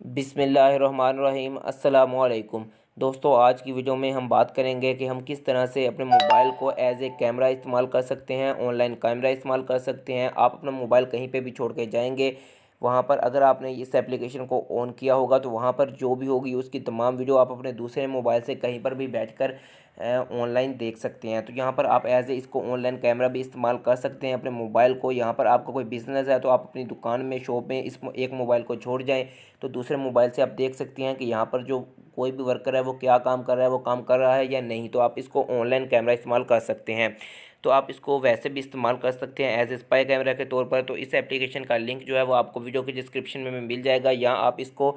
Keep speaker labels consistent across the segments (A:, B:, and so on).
A: बिस्मिल्लाहिर्रहमानिर्रहीम अस्सलामुअलैकुम। दोस्तों, आज की वीडियो में हम बात करेंगे कि हम किस तरह से अपने मोबाइल को एज ए कैमरा इस्तेमाल कर सकते हैं, ऑनलाइन कैमरा इस्तेमाल कर सकते हैं। आप अपना मोबाइल कहीं पे भी छोड़ के जाएंगे, वहाँ पर अगर आपने इस एप्लीकेशन को ऑन किया होगा तो वहाँ पर जो भी होगी उसकी तमाम वीडियो आप अपने दूसरे मोबाइल से कहीं पर भी बैठकर ऑनलाइन देख सकते हैं। तो यहाँ पर आप एज ए इसको ऑनलाइन कैमरा भी इस्तेमाल कर सकते हैं अपने मोबाइल को। यहाँ पर आपका कोई बिज़नेस है तो आप अपनी दुकान में, शॉप में इस एक मोबाइल को छोड़ जाएं तो दूसरे मोबाइल से आप देख सकते हैं कि यहाँ पर जो कोई भी वर्कर है वो क्या काम कर रहा है, वो काम कर रहा है या नहीं। तो आप इसको ऑनलाइन कैमरा इस्तेमाल कर सकते हैं। तो आप इसको वैसे भी इस्तेमाल कर सकते हैं एज ए स्पाई कैमरा के तौर पर। तो इस एप्लीकेशन का लिंक जो है वो आपको वीडियो के डिस्क्रिप्शन में मिल जाएगा, या आप इसको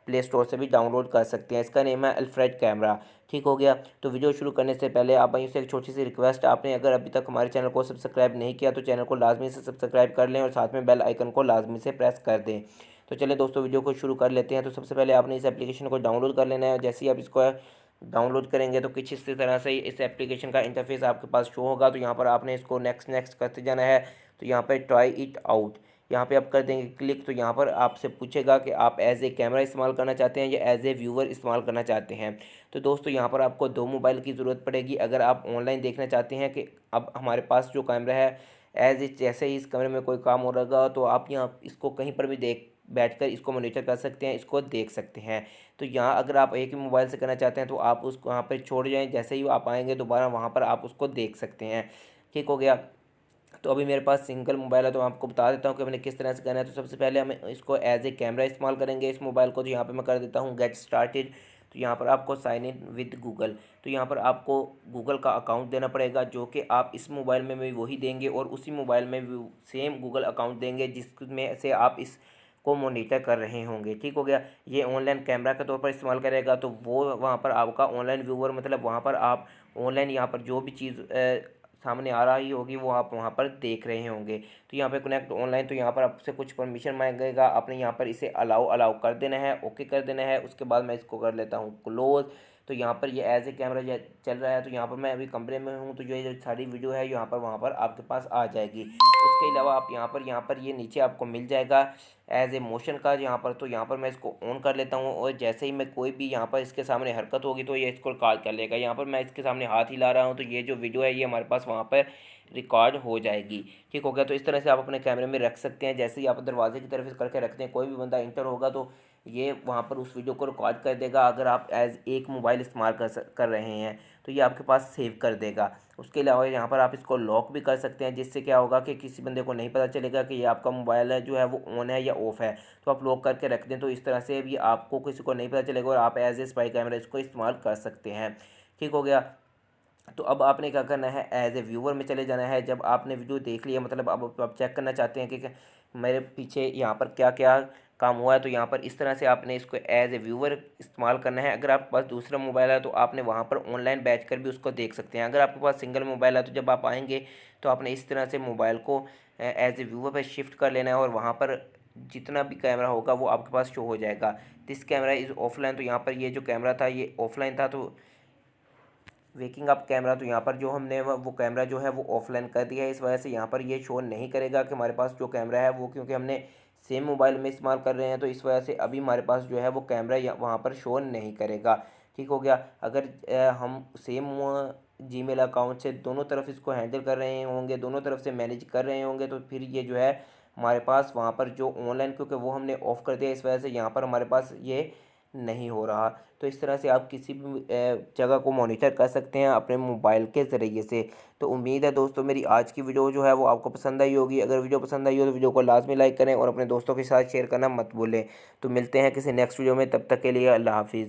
A: प्ले स्टोर से भी डाउनलोड कर सकते हैं। इसका नेम है अल्फ्रेड कैमरा। ठीक हो गया। तो वीडियो शुरू करने से पहले आप भाइयों से एक छोटी सी रिक्वेस्ट, आपने अगर अभी तक हमारे चैनल को सब्सक्राइब नहीं किया तो चैनल को लाजमी से सब्सक्राइब कर लें और साथ में बेल आइकन को लाजमी से प्रेस कर दें। तो चलिए दोस्तों, वीडियो को शुरू कर लेते हैं। तो सबसे पहले आपने इस एप्लीकेशन को डाउनलोड कर लेना है। जैसे ही आप इसको डाउनलोड करेंगे तो कुछ इस तरह से इस एप्लीकेशन का इंटरफेस आपके पास शो होगा। तो यहाँ पर आपने इसको नेक्स्ट नेक्स्ट करते जाना है। तो यहाँ पर ट्राई इट आउट, यहाँ पे आप कर देंगे क्लिक। तो यहाँ पर आपसे पूछेगा कि आप एज ए कैमरा इस्तेमाल करना चाहते हैं या एज ए व्यूवर इस्तेमाल करना चाहते हैं। तो दोस्तों, यहाँ पर आपको दो मोबाइल की ज़रूरत पड़ेगी अगर आप ऑनलाइन देखना चाहते हैं कि अब हमारे पास जो कैमरा है एज ए, जैसे ही इस कमरे में कोई काम हो रहा तो आप यहाँ इसको कहीं पर भी बैठकर इसको मॉनिटर कर सकते हैं, इसको देख सकते हैं। तो यहाँ अगर आप एक ही मोबाइल से करना चाहते हैं तो आप उसको वहाँ पर छोड़ जाएँ, जैसे ही आप आएँगे दोबारा वहाँ पर आप उसको देख सकते हैं। ठीक हो गया। तो अभी मेरे पास सिंगल मोबाइल है तो मैं आपको बता देता हूँ कि मैंने किस तरह से करना है। तो सबसे पहले हम इसको एज ए कैमरा इस्तेमाल करेंगे इस मोबाइल को। तो यहाँ पे मैं कर देता हूँ गेट स्टार्टेड। तो यहाँ पर आपको साइन इन विद गूगल, तो यहाँ पर आपको गूगल का अकाउंट देना पड़ेगा, जो कि आप इस मोबाइल में भी वही देंगे और उसी मोबाइल में भी सेम गूगल अकाउंट देंगे जिसमें से आप इस को मॉनिटर कर रहे होंगे। ठीक हो गया। ये ऑनलाइन कैमरा के तौर पर इस्तेमाल करेगा तो वो वहाँ पर आपका ऑनलाइन व्यूअर, मतलब वहाँ पर आप ऑनलाइन यहाँ पर जो भी चीज़ सामने आ रही होगी वो आप वहाँ पर देख रहे होंगे। तो यहाँ पे कनेक्ट ऑनलाइन, तो यहाँ पर आपसे कुछ परमिशन मांगेगा, आपने यहाँ पर इसे अलाउ अलाउ कर देना है, ओके कर देना है। उसके बाद मैं इसको कर लेता हूँ क्लोज। तो यहाँ पर ये एज ए कैमरा चल रहा है। तो यहाँ पर मैं अभी कमरे में हूँ तो ये जो सारी वीडियो है यहाँ पर वहाँ पर आपके पास आ जाएगी। उसके अलावा आप यहाँ पर ये नीचे आपको मिल जाएगा एज ए मोशन का यहाँ पर। तो यहाँ पर मैं इसको ऑन कर लेता हूँ और जैसे ही मैं कोई भी यहाँ पर इसके सामने हरकत होगी तो ये इसको रिकॉर्ड कर लेगा। यहाँ पर मैं इसके सामने हाथ हिला रहा हूँ तो ये जो वीडियो है ये हमारे पास वहाँ पर रिकॉर्ड हो जाएगी। ठीक हो गया। तो इस तरह से आप अपने कैमरे में रख सकते हैं। जैसे ही आप दरवाजे की तरफ करके रखते हैं, कोई भी बंदा इंटर होगा तो ये वहाँ पर उस वीडियो को रिकॉर्ड कर देगा। अगर आप एज एक मोबाइल इस्तेमाल कर रहे हैं तो ये आपके पास सेव कर देगा। उसके अलावा यहाँ पर आप इसको लॉक भी कर सकते हैं, जिससे क्या होगा कि किसी बंदे को नहीं पता चलेगा कि ये आपका मोबाइल है जो है वो ऑन है या ऑफ़ है। तो आप लॉक करके रख दें तो इस तरह से भी आपको किसी को नहीं पता चलेगा और आप एज ए स्पाई कैमरा इसको इस्तेमाल कर सकते हैं। ठीक हो गया। तो अब आपने क्या करना है, एज ए व्यूवर में चले जाना है। जब आपने वीडियो देख लिया, मतलब अब आप चेक करना चाहते हैं कि मेरे पीछे यहाँ पर क्या क्या काम हुआ है, तो यहाँ पर इस तरह से आपने इसको एज ए व्यूवर इस्तेमाल करना है। अगर आपके पास दूसरा मोबाइल है तो आपने वहाँ पर ऑनलाइन बैठ कर भी उसको देख सकते हैं। अगर आपके पास सिंगल मोबाइल है तो जब आप आएँगे तो आपने इस तरह से मोबाइल को एज ए व्यूवर पर शिफ्ट कर लेना है और वहाँ पर जितना भी कैमरा होगा वो आपके पास शो हो जाएगा। दिस कैमरा इज़ ऑफलाइन, तो यहाँ पर ये जो कैमरा था ये ऑफलाइन था। तो वेकिंग अप कैमरा, तो यहाँ पर जो हमने वो कैमरा जो है वो ऑफलाइन कर दिया है। इस वजह से यहाँ पर ये शो नहीं करेगा कि हमारे पास जो कैमरा है वो, क्योंकि हमने सेम मोबाइल में इस्तेमाल कर रहे हैं तो इस वजह से अभी हमारे पास जो है वो कैमरा वहाँ पर शो नहीं करेगा। ठीक हो गया। अगर हम सेम जीमेल अकाउंट से दोनों तरफ इसको हैंडल कर रहे होंगे, दोनों तरफ से मैनेज कर रहे होंगे, तो फिर ये जो है हमारे पास वहाँ पर जो ऑनलाइन, क्योंकि वो हमने ऑफ़ कर दिया इस वजह से यहाँ पर हमारे पास ये नहीं हो रहा। तो इस तरह से आप किसी भी जगह को मॉनिटर कर सकते हैं अपने मोबाइल के ज़रिए से। तो उम्मीद है दोस्तों मेरी आज की वीडियो जो है वो आपको पसंद आई होगी। अगर वीडियो पसंद आई हो तो वीडियो को लाजमी लाइक करें और अपने दोस्तों के साथ शेयर करना मत भूलें। तो मिलते हैं किसी नेक्स्ट वीडियो में, तब तक के लिए अल्लाह हाफिज़।